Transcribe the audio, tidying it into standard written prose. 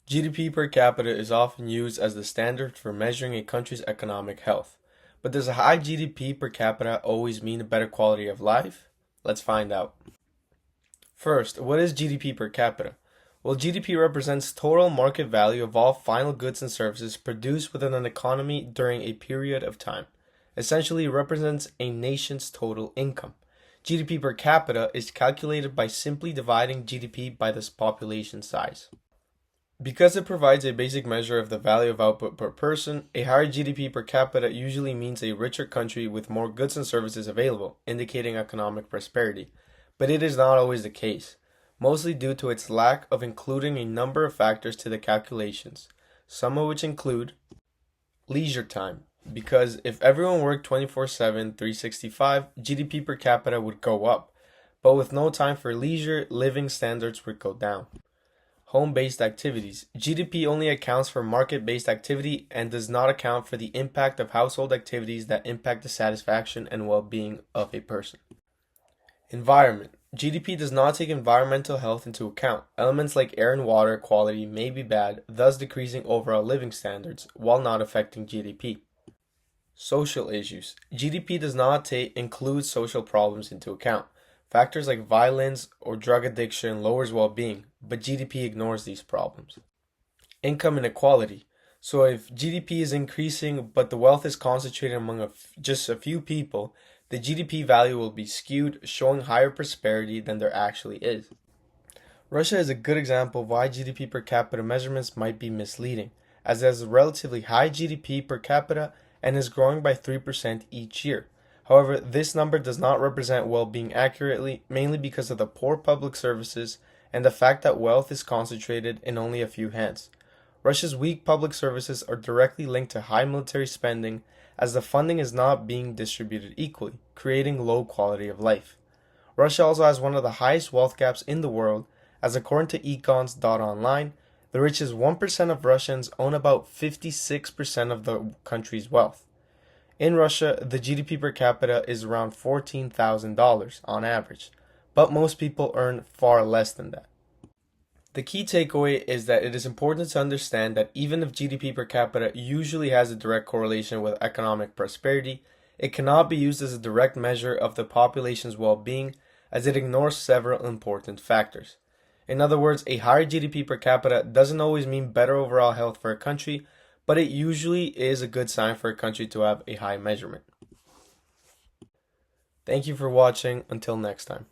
GDP per capita is often used as the standard for measuring a country's economic health. But does a high GDP per capita always mean a better quality of life? Let's find out. First, what is GDP per capita? Well, GDP represents total market value of all final goods and services produced within an economy during a period of time. Essentially, it represents a nation's total income. GDP per capita is calculated by simply dividing GDP by this population size. Because it provides a basic measure of the value of output per person, a higher GDP per capita usually means a richer country with more goods and services available, indicating economic prosperity. But it is not always the case, mostly due to its lack of including a number of factors to the calculations, some of which include leisure time, because if everyone worked 24/7, 365, GDP per capita would go up, but with no time for leisure, living standards would go down. Home-based activities. GDP only accounts for market-based activity and does not account for the impact of household activities that impact the satisfaction and well-being of a person. Environment. GDP does not take environmental health into account. Elements like air and water quality may be bad, thus decreasing overall living standards, while not affecting GDP. Social issues. GDP does not include social problems into account. Factors like violence or drug addiction lowers well-being, but GDP ignores these problems. Income inequality. So if GDP is increasing but the wealth is concentrated among just a few people, the GDP value will be skewed, showing higher prosperity than there actually is. Russia is a good example of why GDP per capita measurements might be misleading, as it has a relatively high GDP per capita and is growing by 3% each year. However, this number does not represent well-being accurately, mainly because of the poor public services and the fact that wealth is concentrated in only a few hands. Russia's weak public services are directly linked to high military spending, as the funding is not being distributed equally, creating low quality of life. Russia also has one of the highest wealth gaps in the world, as according to econs.online, the richest 1% of Russians own about 56% of the country's wealth. In Russia, the GDP per capita is around $14,000 on average, but most people earn far less than that. The key takeaway is that it is important to understand that even if GDP per capita usually has a direct correlation with economic prosperity, it cannot be used as a direct measure of the population's well-being, as it ignores several important factors. In other words, a higher GDP per capita doesn't always mean better overall health for a country, but it usually is a good sign for a country to have a high measurement. Thank you for watching. Until next time.